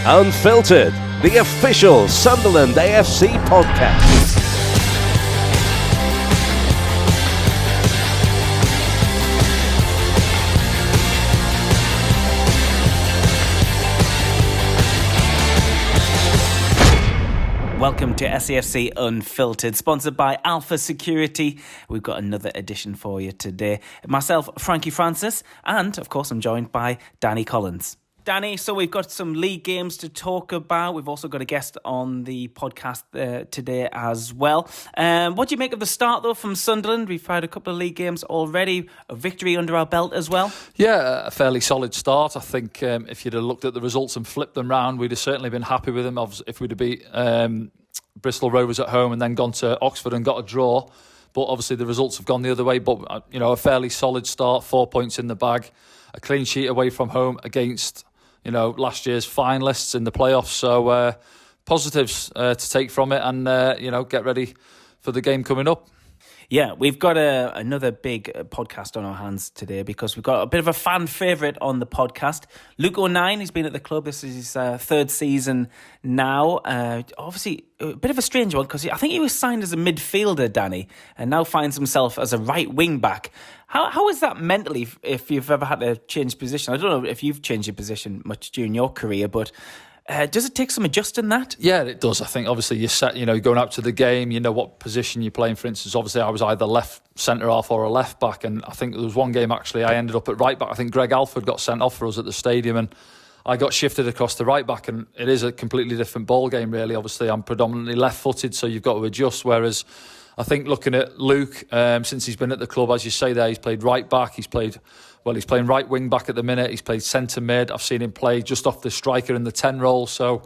Unfiltered, the official Sunderland AFC podcast. Welcome to SAFC Unfiltered, sponsored by Alpha Security. We've got another edition for you today. Myself, Frankie Francis, and of course I'm joined by Danny Collins. Danny, so we've got some league games to talk about. We've also got a guest on the podcast today as well. What do you make of the start, though, from Sunderland? We've had a couple of league games already, a victory under our belt as well. Yeah, a fairly solid start. I think if you'd have looked at the results and flipped them round, we'd have certainly been happy with them. If we'd have beat Bristol Rovers at home and then gone to Oxford and got a draw. But obviously the results have gone the other way. But, a fairly solid start, 4 points in the bag, a clean sheet away from home against last year's finalists in the playoffs. So positives to take from it and, get ready for the game coming up. Yeah, we've got another big podcast on our hands today because we've got a bit of a fan favourite on the podcast. Luke O'Nien, he's been at the club. This is his third season now. Obviously, a bit of a strange one because I think he was signed as a midfielder, Danny, and now finds himself as a right wing back. How is that mentally if you've ever had to change position? I don't know if you've changed your position much during your career, but does it take some adjusting that? Yeah, it does. I think obviously you're set, going out to the game, you know what position you're playing. For instance, obviously I was either left centre half or a left back, and I think there was one game actually I ended up at right back. I think Greg Alford got sent off for us at the stadium and I got shifted across to right back, and it is a completely different ball game really. Obviously I'm predominantly left footed, so you've got to adjust, whereas I think looking at Luke, since he's been at the club, as you say there, he's played right back, he's playing right wing back at the minute, he's played centre mid. I've seen him play just off the striker in the 10 role, so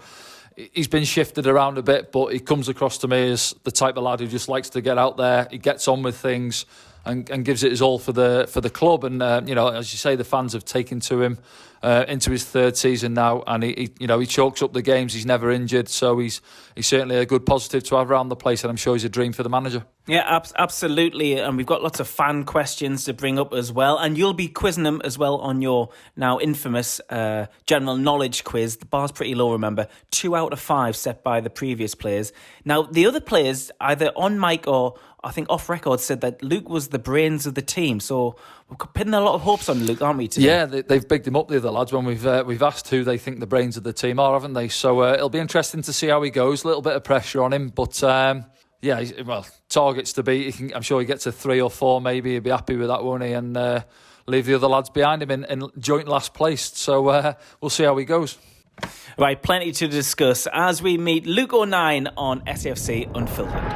he's been shifted around a bit, but he comes across to me as the type of lad who just likes to get out there, he gets on with things and gives it his all for the club. And as you say, the fans have taken to him into his third season now, and he chalks up the games. He's never injured, so he's certainly a good positive to have around the place, and I'm sure he's a dream for the manager. Yeah, absolutely. And we've got lots of fan questions to bring up as well, and you'll be quizzing them as well on your now infamous general knowledge quiz. The bar's pretty low, remember, 2 out of 5 set by the previous players. Now the other players, either on mic or I think off record, said that Luke was the brains of the team. So we're pinning a lot of hopes on Luke, aren't we, today? Yeah, they've bigged him up, the other lads, when we've asked who they think the brains of the team are, haven't they? So it'll be interesting to see how he goes. A little bit of pressure on him, but targets to beat. I'm sure he gets a 3 or 4 maybe. He'll be happy with that, won't he? And leave the other lads behind him in joint last place. So we'll see how he goes. Right, plenty to discuss as we meet Luke O'Nien on SAFC Unfiltered.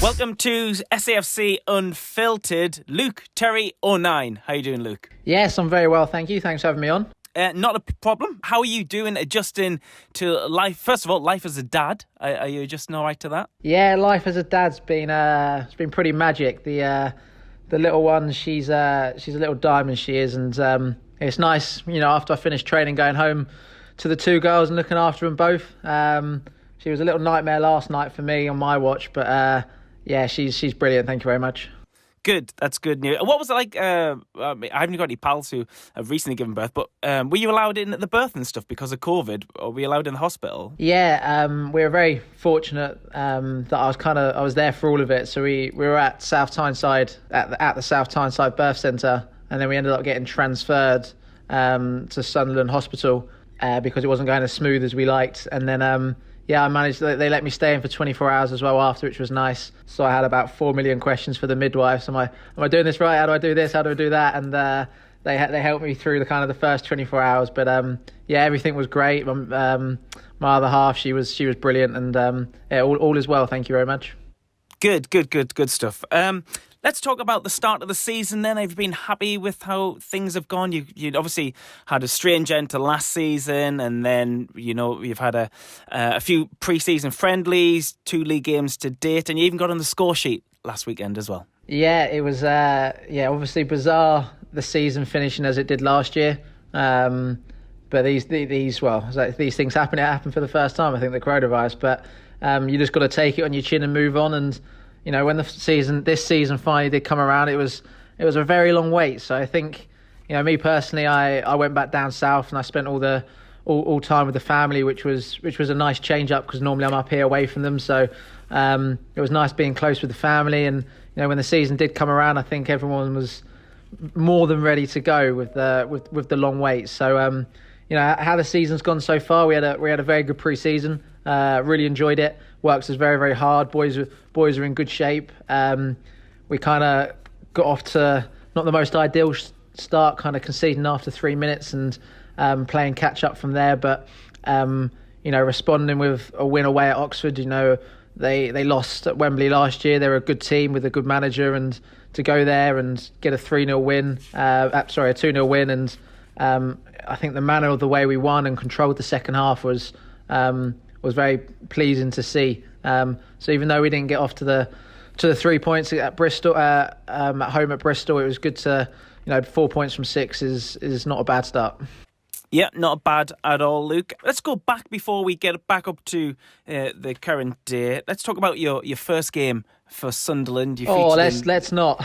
Welcome to SAFC Unfiltered. Luke Terry O'Nien. How are you doing, Luke? Yes, I'm very well, thank you. Thanks for having me on. Not a problem. How are you doing adjusting to life? First of all, life as a dad. Are you adjusting all right to that? Yeah, life as a dad's been it's been pretty magic. The little one, she's a little diamond, she is, and it's nice. After I finished training, going home to the 2 girls and looking after them both. She was a little nightmare last night for me on my watch, but yeah, she's brilliant. Thank you very much. Good, that's good news. What was it like? I haven't got any pals who have recently given birth, but were you allowed in at the birth and stuff because of COVID, or were you allowed in the hospital? Yeah, we were very fortunate that I was there for all of it. So we were at South Tyneside at the South Tyneside Birth Centre, and then we ended up getting transferred to Sunderland Hospital because it wasn't going as smooth as we liked, and then. I managed. They let me stay in for 24 hours as well after, which was nice. So I had about 4 million questions for the midwife. So am I doing this right? How do I do this? How do I do that? And they helped me through the first 24 hours. But everything was great. My other half, she was brilliant, and all is well. Thank you very much. Good stuff. Let's talk about the start of the season then. Have you been happy with how things have gone? You obviously had a strange end to last season, and then, you've had a few pre-season friendlies, 2 league games to date, and you even got on the score sheet last weekend as well. Yeah, it was obviously bizarre, the season finishing as it did last year. But these things happen. It happened for the first time, I think, the coronavirus. But you just got to take it on your chin and move on. And when this season finally did come around, it was a very long wait. So I think, me personally, I went back down south and I spent all the all time with the family, which was a nice change up because normally I'm up here away from them. So it was nice being close with the family. And when the season did come around, I think everyone was more than ready to go with the long wait. So how the season's gone so far, we had a very good pre-season. Really enjoyed it. Works us very, very hard. Boys are in good shape. We kind of got off to not the most ideal start, kind of conceding after 3 minutes and playing catch up from there. But responding with a win away at Oxford. They lost at Wembley last year. They're a good team with a good manager, and to go there and get a 3-0 win, a 2-0 win, and I think the manner of the way we won and controlled the second half was very pleasing to see. So even though we didn't get off to the 3 points at Bristol, at home at Bristol, it was good to 4 points from 6 is not a bad start. Yeah, not bad at all, Luke. Let's go back before we get back up to the current day. Let's talk about your first game for Sunderland. Let's not.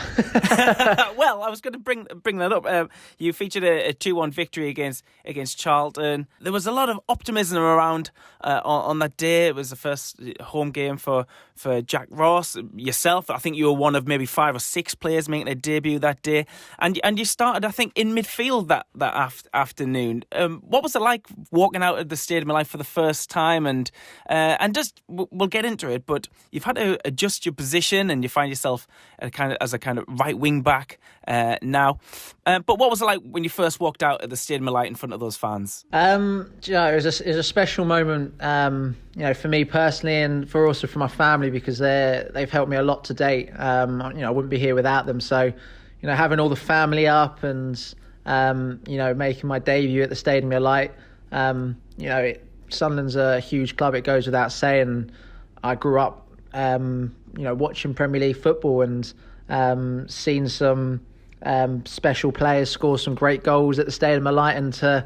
Well, I was going to bring that up. You featured a 2-1 victory against Charlton. There was a lot of optimism around on that day. It was the first home game for Jack Ross. Yourself, I think you were one of maybe 5 or 6 players making a debut that day. And you started, I think, in midfield that afternoon. What was it like walking out of the Stadium of Light for the first time? And just we'll get into it, but you've had to adjust your position, and you find yourself as a kind of right wing back now. But what was it like when you first walked out at the Stadium of Light in front of those fans? It was a special moment, for me personally, and also for my family, because they've helped me a lot to date. I wouldn't be here without them. So, having all the family up and making my debut at the Stadium of Light. Sunderland's a huge club. It goes without saying. I grew up, watching Premier League football and seen some special players score some great goals at the Stadium of Light, and to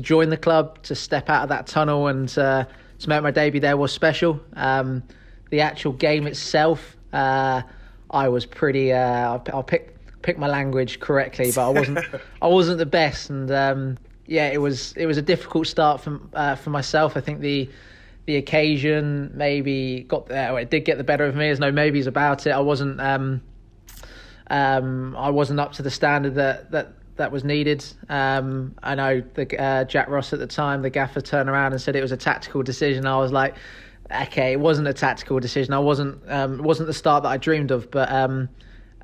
join the club, to step out of that tunnel and to make my debut there was special. The actual game itself, I was pretty. I'll pick my language correctly, but I wasn't the best, and it was a difficult start for myself. I think the occasion maybe it did get the better of me. There's no maybes about it. I wasn't up to the standard that was needed. I know the Jack Ross at the time, the gaffer, turned around and said it was a tactical decision. I was like, okay, it wasn't a tactical decision. It wasn't the start that I dreamed of, but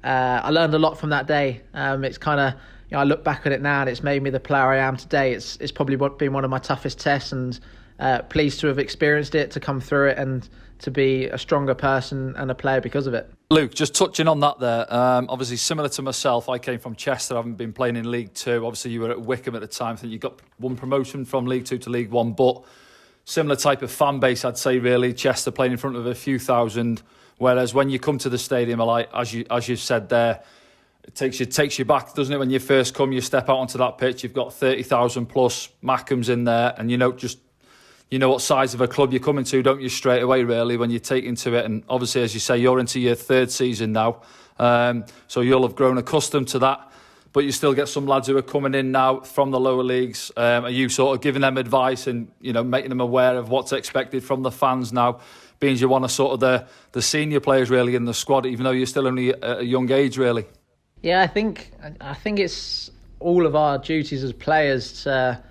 I learned a lot from that day. It's kind of, I look back at it now and it's made me the player I am today. It's probably been one of my toughest tests, and pleased to have experienced it, to come through it, and to be a stronger person and a player because of it. Luke, just touching on that there, obviously similar to myself, I came from Chester, I haven't been playing in League 2. Obviously you were at Wickham at the time, I think you got one promotion from League 2 to League 1, but similar type of fan base, I'd say, really. Chester playing in front of a few thousand, whereas when you come to the Stadium of Light, as you said there, it takes you back, doesn't it? When you first come, you step out onto that pitch, you've got 30,000 plus Mackems in there, and you know what size of a club you're coming to, don't you, straight away, really, when you take into it. And obviously, as you say, you're into your 3rd season now, so you'll have grown accustomed to that. But you still get some lads who are coming in now from the lower leagues. Are you sort of giving them advice and making them aware of what's expected from the fans now, being you're one of sort of the senior players really in the squad, even though you're still only at a young age, really? Yeah, I think it's all of our duties as players to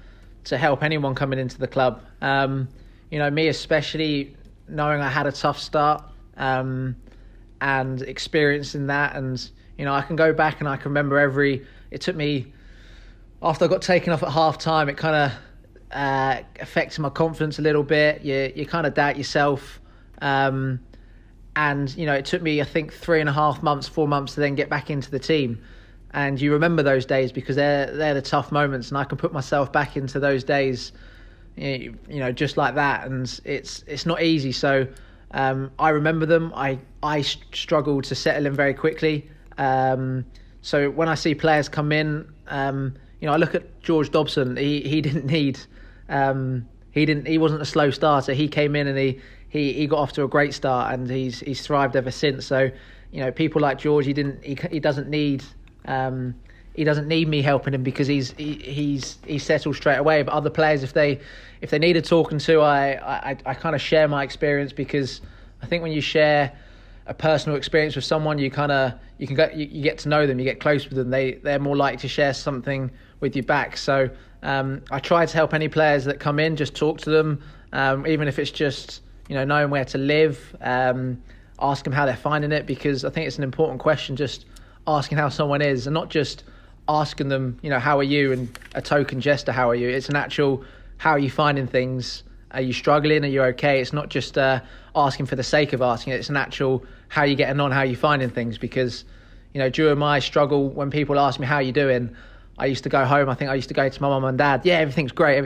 help anyone coming into the club. Me especially, knowing I had a tough start and experiencing that, and I can go back and I can remember it took me, after I got taken off at half time, it kind of affected my confidence a little bit. You kind of doubt yourself, and it took me, I think, 3.5 months, 4 months to then get back into the team. And you remember those days because they're the tough moments, and I can put myself back into those days, just like that. And it's not easy. So I remember them. I struggled to settle in very quickly. So when I see players come in, I look at George Dobson. He didn't need. He wasn't a slow starter. He came in and he got off to a great start, and he's thrived ever since. So people like George, he doesn't need. he doesn't need me helping him because he's settled straight away. But other players, if they needed talking to, I kind of share my experience, because I think when you share a personal experience with someone, you get to know them, you get close with them. They're more likely to share something with you back. So I try to help any players that come in, just talk to them, even if it's just knowing where to live, ask them how they're finding it, because I think it's an important question, just asking how someone is, and not just asking them, how are you, and a token gesture, how are you. It's an actual, how are you finding things? Are you struggling? Are you okay? It's not just asking for the sake of asking. It's an actual, how are you getting on? How are you finding things? Because, during my struggle, when people ask me how you doing, I used to go home. I think I used to go to my mum and dad. Yeah, everything's great.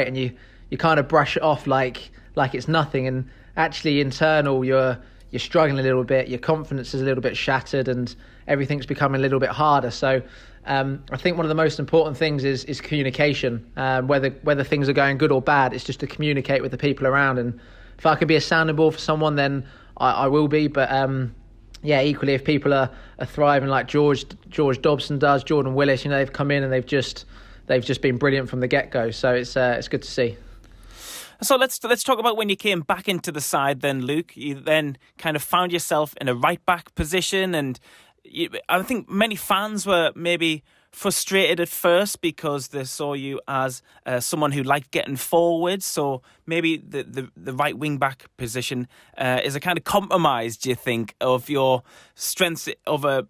And you kind of brush it off like it's nothing. And actually, internal, you're struggling a little bit. Your confidence is a little bit shattered, and everything's becoming a little bit harder. So I think one of the most important things is communication. Whether things are going good or bad, it's just to communicate with the people around. And if I could be a sounding board for someone, then I will be. But equally, if people are thriving like George Dobson does, Jordan Willis, they've come in and they've just been brilliant from the get-go. So it's good to see. So let's talk about when you came back into the side then, Luke. You then kind of found yourself in a right-back position, and I think many fans were maybe frustrated at first because they saw you as someone who liked getting forward. So maybe the right wing-back position is a kind of compromise, do you think, of your strengths of a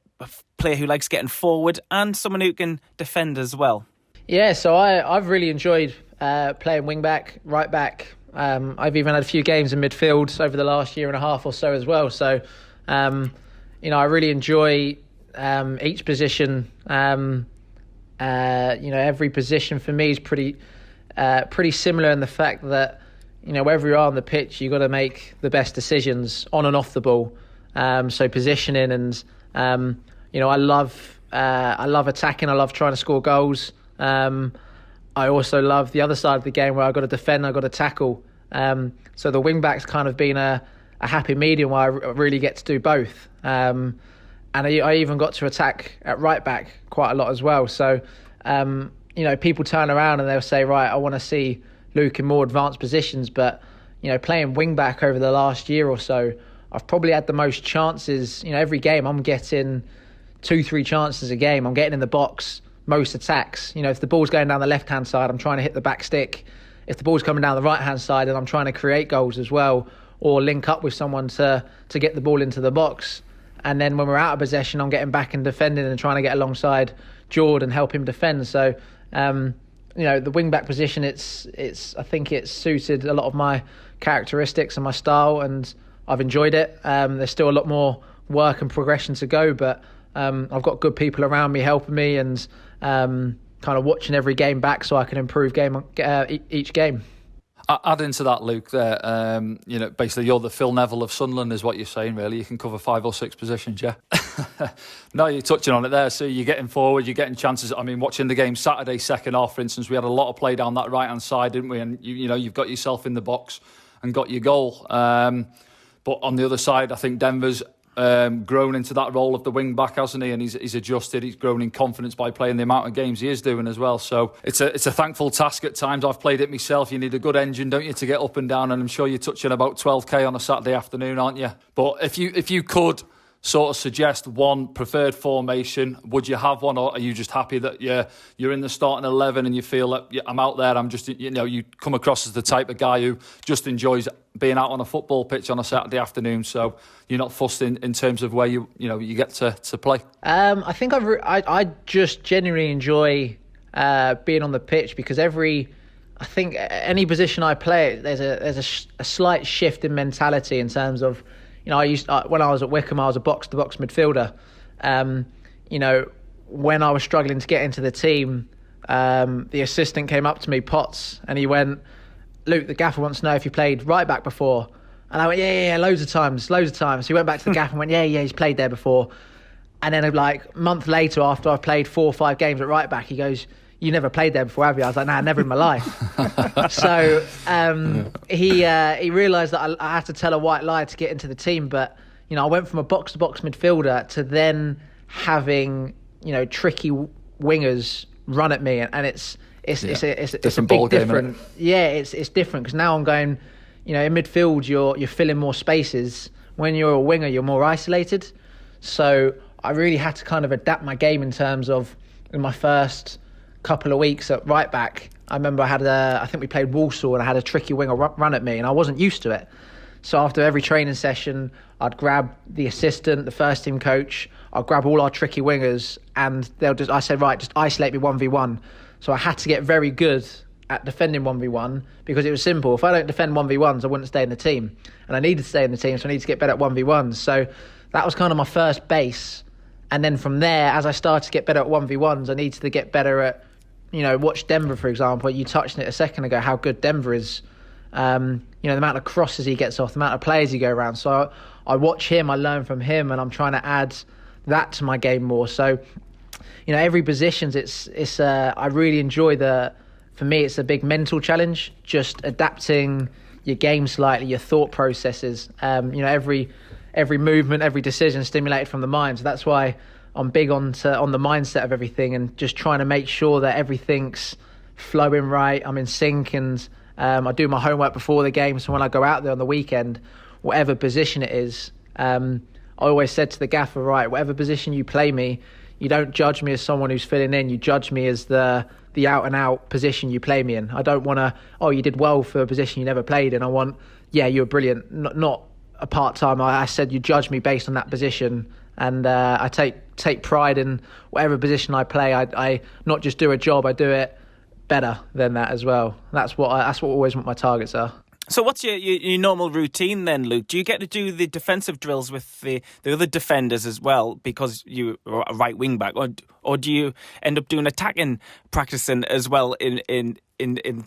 player who likes getting forward and someone who can defend as well? Yeah, so I've really enjoyed playing wing-back, right-back. I've even had a few games in midfield over the last year and a half or so as well. So, I really enjoy each position. Every position for me is pretty similar in the fact that, wherever you are on the pitch, you've got to make the best decisions on and off the ball. So positioning and, I love attacking. I love trying to score goals. I also love the other side of the game where I've got to defend, I've got to tackle. So the wing-back's kind of been a happy medium where I really get to do both. And I even got to attack at right-back quite a lot as well. So, people turn around and they'll say, right, I want to see Luke in more advanced positions. But, playing wing-back over the last year or so, I've probably had the most chances. Every game I'm getting 2-3 chances a game. I'm getting in the box, most attacks. If the ball's going down the left-hand side, I'm trying to hit the back stick. If the ball's coming down the right-hand side, then I'm trying to create goals as well, or link up with someone to get the ball into the box. And then when we're out of possession, I'm getting back and defending and trying to get alongside Jord and help him defend. So, the wing-back position, I think it's suited a lot of my characteristics and my style, and I've enjoyed it. There's still a lot more work and progression to go, but I've got good people around me helping me, and kind of watching every game back so I can improve each game. Adding to that, Luke, there, basically you're the Phil Neville of Sunderland is what you're saying, really. You can cover 5 or 6 positions, yeah? No, you're touching on it there. So you're getting forward, you're getting chances. I mean, watching the game Saturday, second half, for instance, we had a lot of play down that right-hand side, didn't we? And, you've got yourself in the box and got your goal. But on the other side, I think Denver's grown into that role of the wing back, hasn't he? And he's adjusted. He's grown in confidence by playing the amount of games he is doing as well. So it's a thankful task at times. I've played it myself. You need a good engine, don't you, to get up and down? And I'm sure you're touching about 12k on a Saturday afternoon, aren't you? But if you could sort of suggest one preferred formation, would you have one, or are you just happy that you're in the starting 11 and you feel that I'm out there? I'm just, you come across as the type of guy who just enjoys being out on a football pitch on a Saturday afternoon, so you're not fussed in terms of where you get to play. I think I just genuinely enjoy being on the pitch, because I think any position I play, there's a slight shift in mentality in terms of, when I was at Wickham, I was a box-to-box midfielder. When I was struggling to get into the team, the assistant came up to me, Potts, and he went, Luke, the gaffer wants to know if you played right back before. And I went, yeah, loads of times. So he went back to the gaffer and went, yeah, he's played there before. And then a month later, after I've played 4 or 5 games at right back, he goes, you never played there before, have you? I was like, nah, never in my life. So he realised that I had to tell a white lie to get into the team. But, I went from a box-to-box midfielder to then having, tricky wingers run at me, and it's a ball big game, different. Yeah, it's different because now I'm going, in midfield you're filling more spaces. When you're a winger, you're more isolated. So I really had to kind of adapt my game in terms of in my first couple of weeks at right back. I remember I think we played Walsall and I had a tricky winger run at me and I wasn't used to it. So after every training session, I'd grab the assistant, the first team coach, I'd grab all our tricky wingers and I said, right, just isolate me 1v1. So I had to get very good at defending 1v1 because it was simple. If I don't defend 1v1s, I wouldn't stay in the team. And I needed to stay in the team, so I need to get better at 1v1s. So that was kind of my first base. And then from there, as I started to get better at 1v1s, I needed to get better at, watch Denver, for example. You touched on it a second ago, how good Denver is. The amount of crosses he gets off, the amount of players he go around. So I watch him, I learn from him, and I'm trying to add that to my game more. So, every position, I really enjoy for me, it's a big mental challenge, just adapting your game slightly, your thought processes. Every movement, every decision stimulated from the mind. So that's why I'm big on the mindset of everything and just trying to make sure that everything's flowing right. I'm in sync and I do my homework before the game. So when I go out there on the weekend, whatever position it is, I always said to the gaffer, right, whatever position you play me, you don't judge me as someone who's filling in. You judge me as the out-and-out position you play me in. I don't want to, you did well for a position you never played in. I want, you were brilliant, not a part-time. I said you judge me based on that position. And I take pride in whatever position I play. I not just do a job, I do it better than that as well. That's what always what my targets are. So what's your normal routine then, Luke? Do you get to do the defensive drills with the other defenders as well because you're a right wing back, or do you end up doing attacking practicing as well in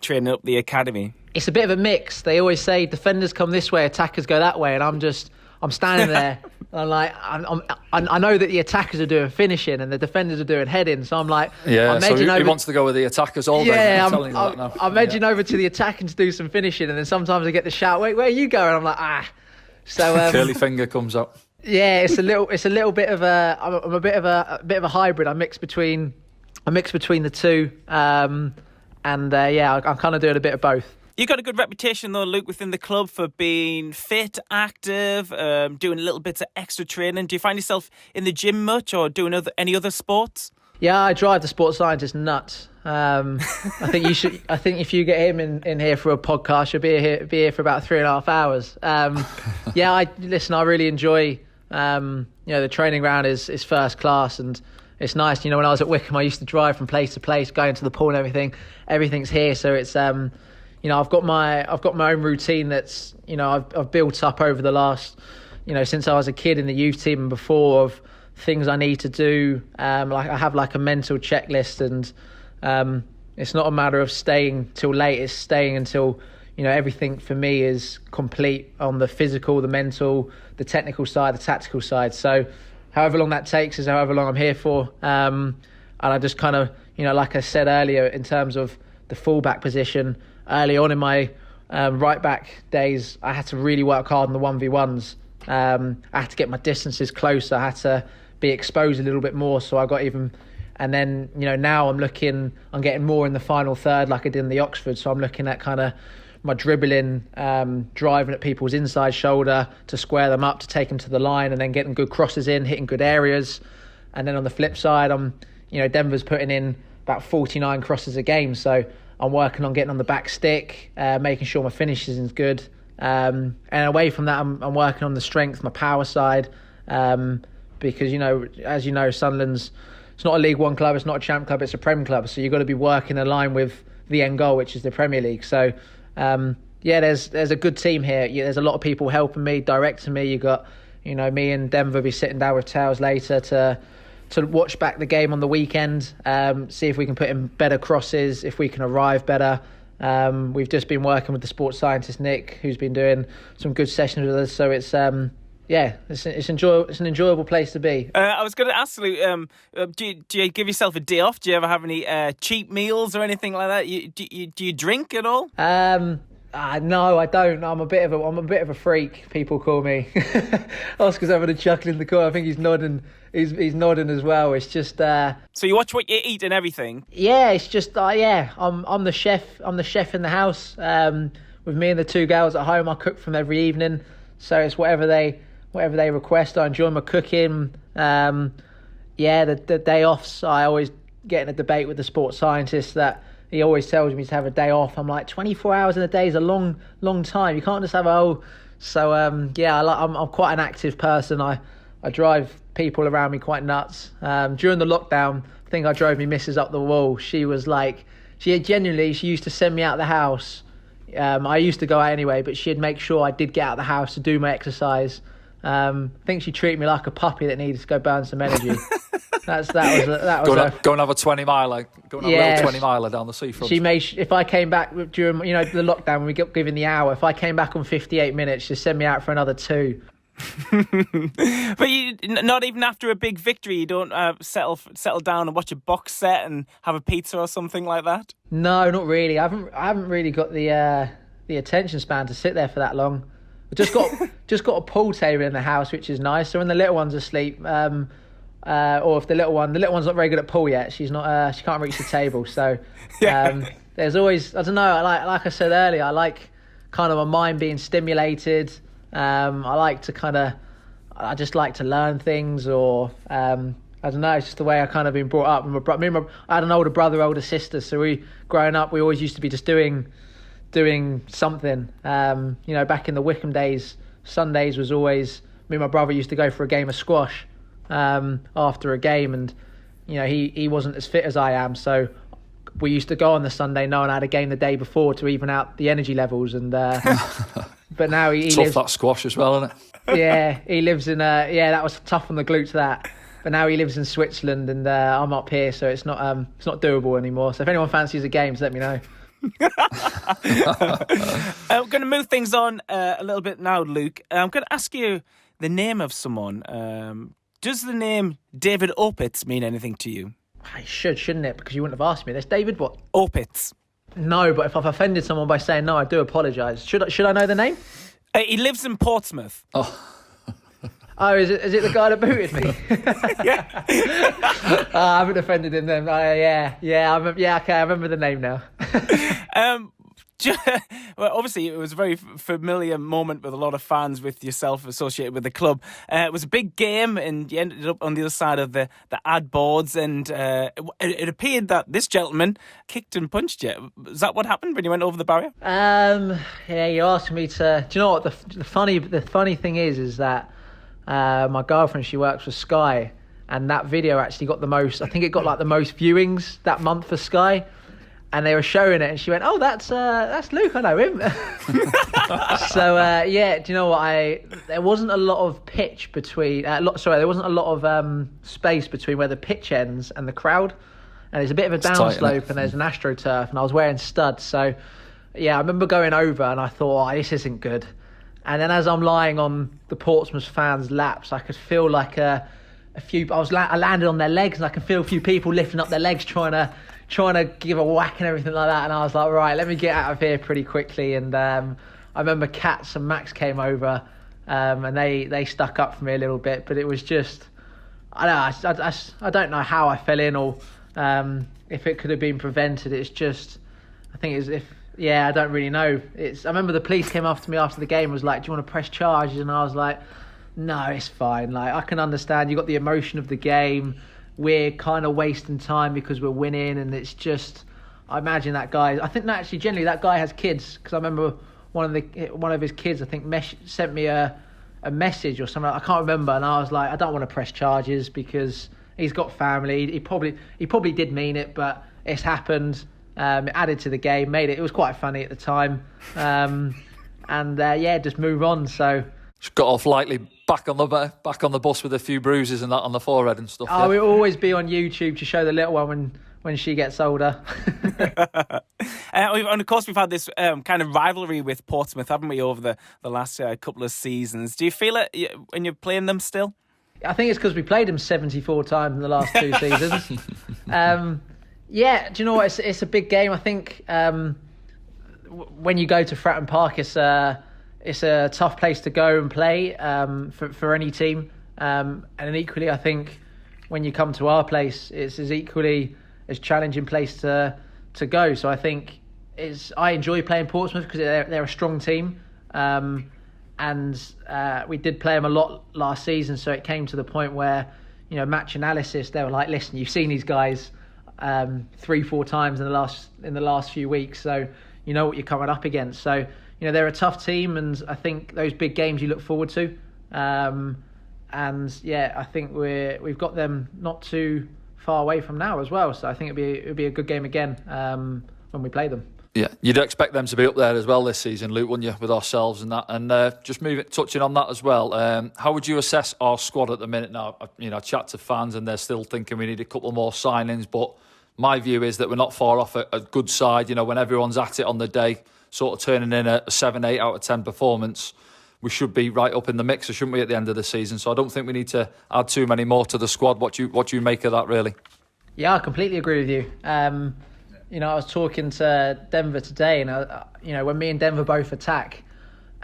training up the academy? It's a bit of a mix. They always say defenders come this way, attackers go that way, and I'm standing there. I'm like, I know that the attackers are doing finishing and the defenders are doing heading. So I'm like, I'm so he wants to go with the attackers all day. Yeah, I'm edging over to the attacking to do some finishing, and then sometimes I get the shout, "Wait, where are you going?" I'm like, So curly finger comes up. Yeah, it's a little bit of a. I'm a bit of a hybrid. I mix between the two, and I'm kind of doing a bit of both. You got a good reputation, though, Luke, within the club for being fit, active, doing little bits of extra training. Do you find yourself in the gym much or doing any other sports? Yeah, I drive the sports scientist nuts. I think you should. I think if you get him in here for a podcast, you'll be here for about 3.5 hours. I really enjoy. The training ground is first class and it's nice. When I was at Wickham, I used to drive from place to place, going to the pool and everything. Everything's here, so it's I've got my own routine that's I've built up over the last since I was a kid in the youth team and before of things I need to do. Like I have like a mental checklist, and it's not a matter of staying till late. It's staying until everything for me is complete on the physical, the mental, the technical side, the tactical side. So however long that takes is however long I'm here for. And I just kind of like I said earlier in terms of the fullback position. Early on in my right back days, I had to really work hard on the 1v1s. I had to get my distances closer. I had to be exposed a little bit more. So I got even, and then now I'm getting more in the final third like I did in the Oxford. So I'm looking at kind of my dribbling, driving at people's inside shoulder to square them up, to take them to the line, and then getting good crosses in, hitting good areas. And then on the flip side, Denver's putting in about 49 crosses a game. So I'm working on getting on the back stick, making sure my finishing is good. And away from that, I'm working on the strength, my power side. Because, as you know, Sunderland's, it's not a League One club, it's not a Champ club, it's a Prem club. So you've got to be working in line with the end goal, which is the Premier League. So, there's a good team here. There's a lot of people helping me, directing me. You got, me and Denver be sitting down with Towers later to watch back the game on the weekend, see if we can put in better crosses, if we can arrive better. We've just been working with the sports scientist Nick, who's been doing some good sessions with us. So it's an enjoyable place to be. I was going to ask you, do you give yourself a day off? Do you ever have any cheap meals or anything like that? Do you drink at all? No, I don't. I'm a bit of a freak. People call me. Oscar's having a chuckle in the corner. I think he's nodding. He's nodding as well. It's just. So you watch what you eat and everything. Yeah, it's just. I'm the chef. I'm the chef in the house. With me and the two girls at home, I cook for them every evening. So it's whatever they request. I enjoy my cooking. The day offs, I always get in a debate with the sports scientist that he always tells me to have a day off. I'm like, 24 hours in a day is a long time. You can't just have I'm quite an active person. I drive people around me quite nuts. During the lockdown, I think I drove me missus up the wall. She was like, she used to send me out of the house. I used to go out anyway, but she'd make sure I did get out of the house to do my exercise. I think she treated me like a puppy that needed to go burn some energy. That was go and have a 20 miler. Go and have a little 20 miler down the seafront. She made if I came back during the lockdown when we got given the hour. If I came back on 58 minutes, she'd send me out for another 2. But you, not even after a big victory, you don't settle down and watch a box set and have a pizza or something like that? No, not really. I haven't really got the attention span to sit there for that long. I just got a pool table in the house, which is nice. So when the little one's asleep, or if the little one's not very good at pool yet, she can't reach the table. So there's always, I don't know. Like I said earlier, I like kind of my mind being stimulated. I just like to learn things, or I don't know, it's just the way I kind of been brought up. I had an older brother, older sister, so growing up we always used to be just doing something. Back in the Wickham days, Sundays was always, me and my brother used to go for a game of squash after a game, and he wasn't as fit as I am, so we used to go on the Sunday knowing I had a game the day before to even out the energy levels. And but now he tough lives, that squash as well, isn't it? Yeah, he lives in that was tough on the glutes, that. But now he lives in Switzerland, and I'm up here, so it's not doable anymore. So if anyone fancies the games, let me know. I'm going to move things on a little bit now, Luke. I'm going to ask you the name of someone. Does the name David Opitz mean anything to you? It shouldn't it? Because you wouldn't have asked me this. David what? Opitz. No, but if I've offended someone by saying no, I do apologise. Should I know the name? He lives in Portsmouth. Oh, is it the guy that booted me? Yeah. I haven't offended him then. Okay, I remember the name now. Well, obviously, it was a very familiar moment with a lot of fans, with yourself associated with the club. It was a big game, and you ended up on the other side of the ad boards, and it appeared that this gentleman kicked and punched you. Is that what happened when you went over the barrier? Yeah, you asked me to. Do you know what the funny thing is that my girlfriend, she works for Sky, and that video actually got the most. I think it got like the most viewings that month for Sky. And they were showing it, and she went, "Oh, that's Luke. I know him." So do you know what? There wasn't a lot of pitch between. There wasn't a lot of space between where the pitch ends and the crowd. And there's a bit of a down slope, and there's an AstroTurf, and I was wearing studs. So I remember going over, and I thought, "Oh, this isn't good." And then as I'm lying on the Portsmouth fans' laps, I could feel like I landed on their legs, and I could feel a few people lifting up their legs, trying to give a whack and everything like that. And I was like, right, let me get out of here pretty quickly. And I remember Katz and Max came over, and they stuck up for me a little bit. But it was just, I don't know how I fell in, or if it could have been prevented. It's just, I think it's I don't really know. I remember the police came after me after the game, was like, do you want to press charges? And I was like, no, it's fine. Like, I can understand. You got the emotion of the game. We're kind of wasting time because we're winning, and it's just, I imagine that guy, I think that actually generally that guy has kids, because I remember one of his kids, I think, sent me a message or something, I can't remember, and I was like, I don't want to press charges because he's got family. He probably did mean it, but it's happened. It added to the game, it was quite funny at the time, just move on. So just got off lightly, back on the bus with a few bruises and that on the forehead and stuff. Oh, it'll always be on YouTube to show the little one when she gets older. And of course, we've had this kind of rivalry with Portsmouth, haven't we, over the last couple of seasons? Do you feel it when you're playing them still? I think it's because we played them 74 times in the last 2 seasons. Do you know what? It's a big game. I think when you go to Fratton Park, it's a tough place to go and play for any team. And equally, I think when you come to our place, it's as challenging place to go. So I think I enjoy playing Portsmouth because they're a strong team. And we did play them a lot last season, so it came to the point where, match analysis, they were like, listen, you've seen these guys 3-4 times in the last few weeks, so you know what you're coming up against. So they're a tough team, and I think those big games you look forward to. And yeah, I think we've got them not too far away from now as well. So I think it'd be a good game again when we play them. Yeah, you'd expect them to be up there as well this season, Luke, wouldn't you, with ourselves and that? And just touching on that as well, how would you assess our squad at the minute now? I chat to fans and they're still thinking we need a couple more signings, but my view is that we're not far off a good side. When everyone's at it on the day, sort of turning in a 7, 8 out of 10 performance, we should be right up in the mixer, shouldn't we, at the end of the season? So I don't think we need to add too many more to the squad. What do you make of that, really? Yeah, I completely agree with you. I was talking to Denver today, and when me and Denver both attack,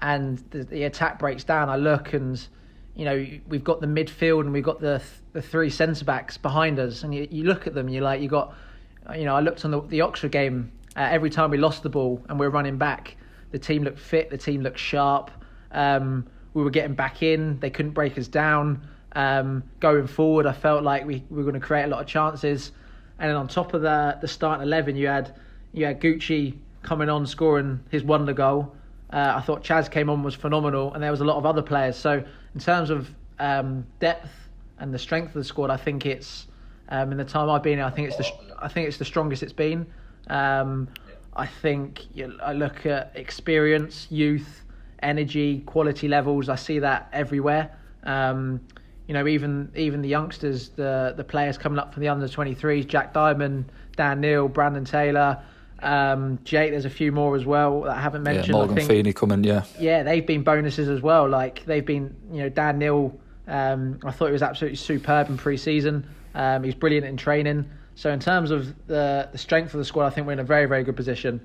and the attack breaks down, I look and we've got the midfield and we've got the three centre backs behind us, and you look at them, I looked on the Oxford game. Every time we lost the ball and we were running back, the team looked fit, the team looked sharp. We were getting back in, they couldn't break us down. Going forward, I felt like we were going to create a lot of chances. And then on top of the starting 11, you had Gucci coming on, scoring his wonder goal. I thought Chaz came on, was phenomenal, and there was a lot of other players. So in terms of depth and the strength of the squad, I think it's in the time I've been here, I think it's the strongest it's been. I think I look at experience, youth, energy, quality levels. I see that everywhere. Even the youngsters, the players coming up from the under-23s, Jack Diamond, Dan Neal, Brandon Taylor, Jake, there's a few more as well that I haven't mentioned. Yeah, Morgan Feeney coming, yeah. Yeah, they've been bonuses as well. Like, they've been, Dan Neal, I thought he was absolutely superb in pre-season. He's brilliant in training. So in terms of the strength of the squad, I think we're in a very, very good position.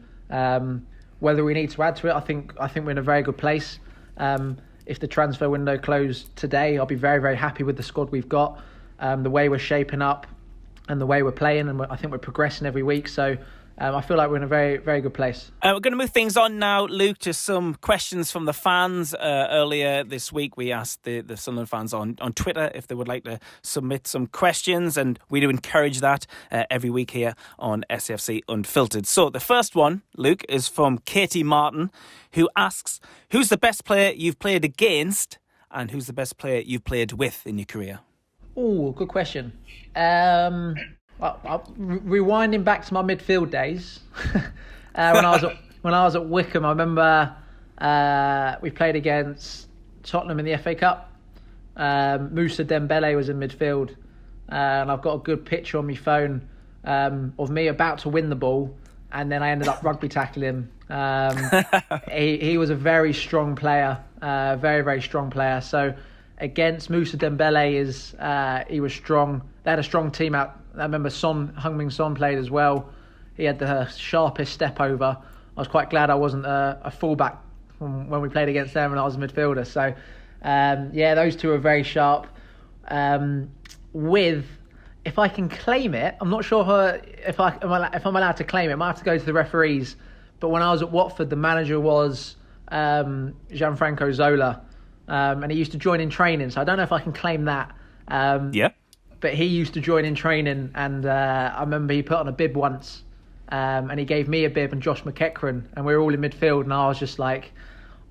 Whether we need to add to it, I think we're in a very good place. If the transfer window closed today, I'll be very, very happy with the squad we've got, the way we're shaping up and the way we're playing, and I think we're progressing every week. So I feel like we're in a very, very good place. We're going to move things on now, Luke, to some questions from the fans. Earlier this week, we asked the Sunderland fans on Twitter if they would like to submit some questions, and we do encourage that every week here on SAFC Unfiltered. So the first one, Luke, is from Katie Martin, who asks, who's the best player you've played against and who's the best player you've played with in your career? Oh, good question. Rewinding back to my midfield days, when I was at Wickham, I remember we played against Tottenham in the FA Cup. Moussa Dembele was in midfield, and I've got a good picture on my phone of me about to win the ball, and then I ended up rugby tackling him. He was a very strong player, very, very strong player. So against Moussa Dembele, he was strong. They had a strong team out. I remember Heung-min Son played as well. He had the sharpest step over. I was quite glad I wasn't a fullback when we played against them and I was a midfielder. So, those two are very sharp. If I can claim it, I'm not sure if I'm allowed to claim it. I might have to go to the referees. But when I was at Watford, the manager was Gianfranco Zola, and he used to join in training. So I don't know if I can claim that. Yeah. But he used to join in training, and I remember he put on a bib once, and he gave me a bib and Josh McEachran, and we were all in midfield, and I was just like,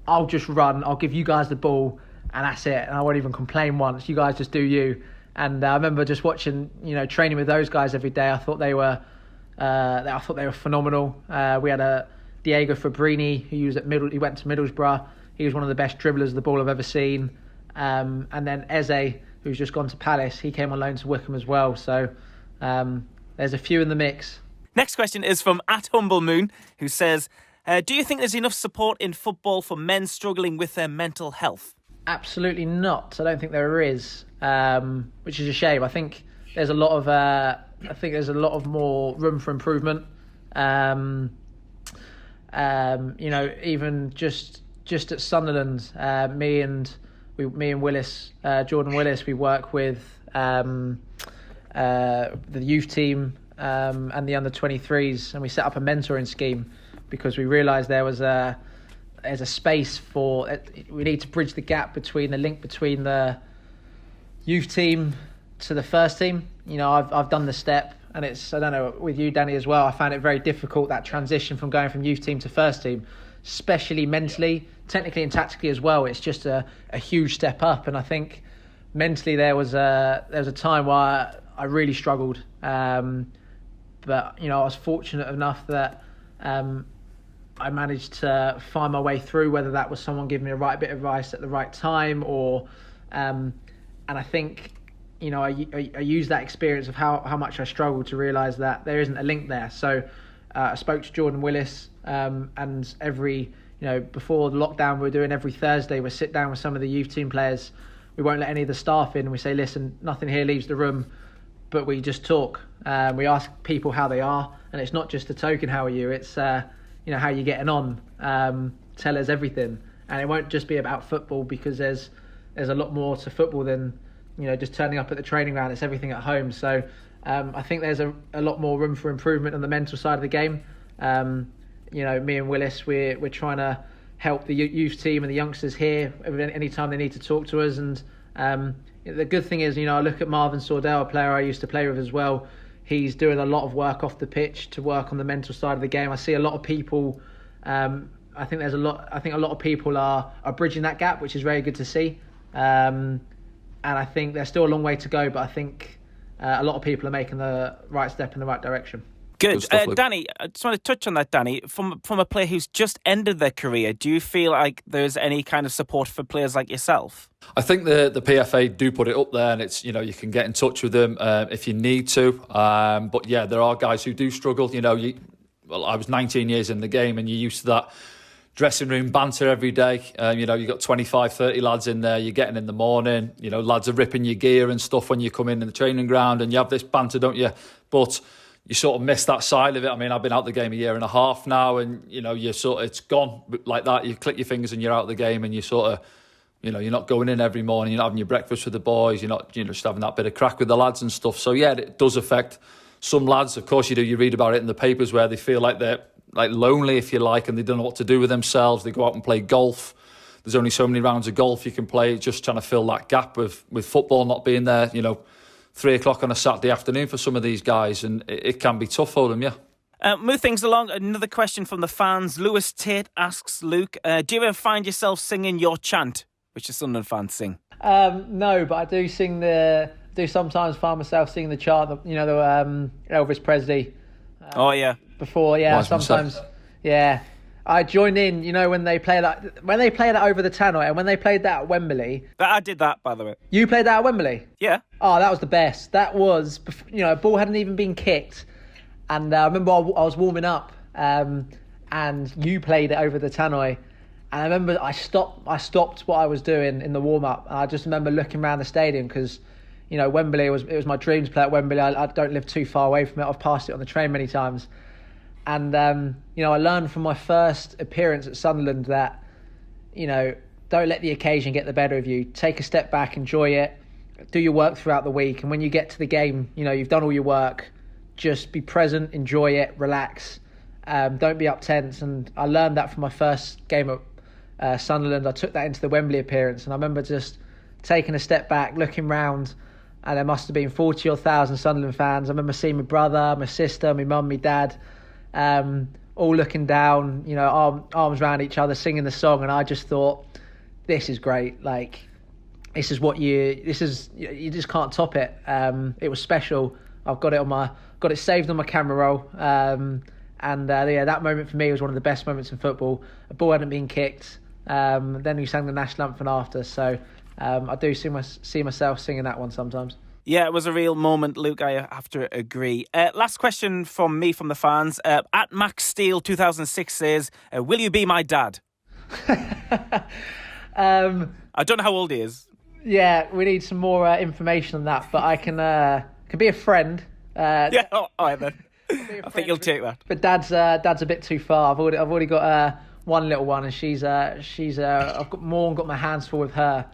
I'll just run, I'll give you guys the ball, and that's it, and I won't even complain once, you guys just do you. And I remember just watching, training with those guys every day. I thought they were phenomenal. We had a Diego Fabrini, he went to Middlesbrough. He was one of the best dribblers of the ball I've ever seen. And then Eze, who's just gone to Palace, he came on loan to Wickham as well. So there's a few in the mix. Next question is from @HumbleMoon, who says, do you think there's enough support in football for men struggling with their mental health? Absolutely not. I don't think there is, which is a shame. I think there's a lot of more room for improvement. Even just at Sunderland, me and Willis, Jordan Willis, we work with the youth team and the under-23s, and we set up a mentoring scheme because we realised there's a space we need to bridge the gap between the link between the youth team to the first team. I've done the step, and it's, I don't know, with you, Danny, as well, I found it very difficult, that transition from going from youth team to first team, especially mentally, technically and tactically as well. It's just a huge step up, and I think mentally there was a time where I really struggled, but I was fortunate enough that I managed to find my way through, whether that was someone giving me the right bit of advice at the right time, or and I think I used that experience of how much I struggled to realise that there isn't a link there. So I spoke to Jordan Willis, and before the lockdown, we were doing every Thursday, we'd sit down with some of the youth team players. We won't let any of the staff in. We say, listen, nothing here leaves the room, but we just talk. We ask people how they are, and it's not just a token, how are you? It's how you getting on. Tell us everything, and it won't just be about football, because there's a lot more to football than just turning up at the training ground. It's everything at home. So I think there's a lot more room for improvement on the mental side of the game. Me and Willis, we're trying to help the youth team and the youngsters here anytime they need to talk to us. And the good thing is, I look at Marvin Sordell, a player I used to play with as well. He's doing a lot of work off the pitch to work on the mental side of the game. I see a lot of people. I think a lot of people are bridging that gap, which is very good to see. And I think there's still a long way to go, but I think a lot of people are making the right step in the right direction. Good. Danny, I just want to touch on that, Danny. From a player who's just ended their career, do you feel like there's any kind of support for players like yourself? I think the PFA do put it up there, and it's, you can get in touch with them if you need to. But yeah, there are guys who do struggle. I was 19 years in the game, and you're used to that dressing room banter every day. You've got 25, 30 lads in there. You're getting in the morning. Lads are ripping your gear and stuff when you come in the training ground, and you have this banter, don't you? But you sort of miss that side of it. I mean, I've been out the game a year and a half now, and it's gone like that. You click your fingers and you're out of the game, and you sort of, you're not going in every morning. You're not having your breakfast with the boys. You're not, just having that bit of crack with the lads and stuff. So yeah, it does affect some lads. Of course, you do. You read about it in the papers where they feel like they're lonely, if you like, and they don't know what to do with themselves. They go out and play golf. There's only so many rounds of golf you can play. Just trying to fill that gap with football not being there. 3:00 on a Saturday afternoon for some of these guys, and it can be tough for them, yeah. Move things along. Another question from the fans. Lewis Tate asks Luke, do you ever find yourself singing your chant, which the Sunderland fans sing? No, but I do sometimes find myself singing the chant, the Elvis Presley. Oh, yeah. Before, yeah, sometimes, yeah. I joined in, when they play that over the tannoy, and when they played that at Wembley. I did that, by the way. You played that at Wembley? Yeah. Oh, that was the best. That was, ball hadn't even been kicked, and I remember I was warming up, and you played it over the tannoy, and I remember I stopped what I was doing in the warm up, and I just remember looking around the stadium because, Wembley it was my dream to play at Wembley. I don't live too far away from it. I've passed it on the train many times. And, I learned from my first appearance at Sunderland that, don't let the occasion get the better of you. Take a step back, enjoy it, do your work throughout the week. And when you get to the game, you've done all your work. Just be present, enjoy it, relax. Don't be up tense. And I learned that from my first game at Sunderland. I took that into the Wembley appearance. And I remember just taking a step back, looking round, and there must have been 40 or 1,000 Sunderland fans. I remember seeing my brother, my sister, my mum, my dad, all looking down, arms around each other, singing the song, and I just thought, this is great. Like, you just can't top it. It was special. I've got it saved on my camera roll. That moment for me was one of the best moments in football. A ball hadn't been kicked. Then we sang the national anthem after. So I do see myself singing that one sometimes. Yeah, it was a real moment, Luke. I have to agree. Last question from me, from the fans. At Max Steele 2006 says, will you be my dad? I don't know how old he is. Yeah, we need some more information on that, but I can be a friend. Yeah, all right then. I think you'll take that. But Dad's a bit too far. I've already got one little one, and she's I've got my hands full with her.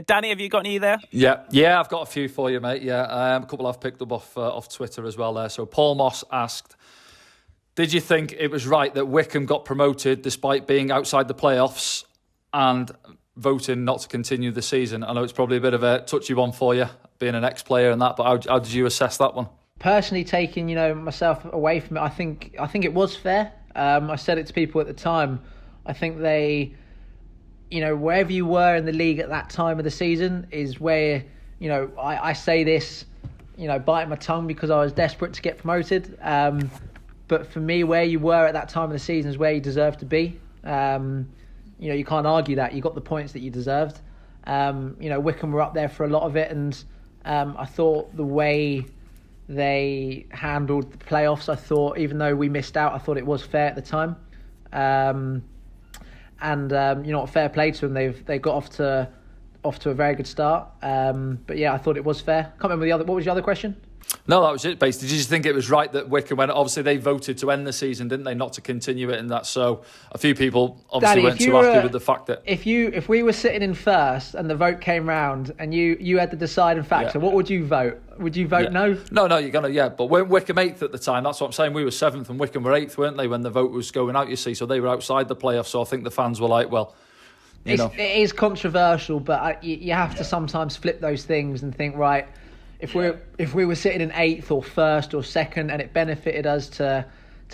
Danny, have you got any there? Yeah, I've got a few for you, mate. Yeah, a couple I've picked up off Twitter as well there. So Paul Moss asked, did you think it was right that Wickham got promoted despite being outside the playoffs and voting not to continue the season? I know it's probably a bit of a touchy one for you, being an ex-player and that, but how did you assess that one? Personally, taking myself away from it, I think it was fair. I said it to people at the time. I think they, wherever you were in the league at that time of the season is where, I say this, biting my tongue because I was desperate to get promoted. But for me, where you were at that time of the season is where you deserve to be. You can't argue that. You got the points that you deserved. Wickham were up there for a lot of it, and I thought the way they handled the playoffs, I thought, even though we missed out, I thought it was fair at the time. Fair play to them. They got off to a very good start. But yeah, I thought it was fair. Can't remember what was the other question? No, that was it, basically. Did you think it was right that Wickham went? Obviously, they voted to end the season, didn't they? Not to continue it, and that. So a few people obviously weren't too happy with the fact that if we were sitting in first and the vote came round and you had the deciding factor, what would you vote? Would you vote no? No, you're gonna But weren't Wickham 8th at the time? That's what I'm saying. We were 7th and Wickham were 8th, weren't they? When the vote was going out, you see, so they were outside the playoffs. So I think the fans were like, well. It is controversial, but you have to sometimes flip those things and think, right, if we were sitting in 8th or 1st or 2nd and it benefited us to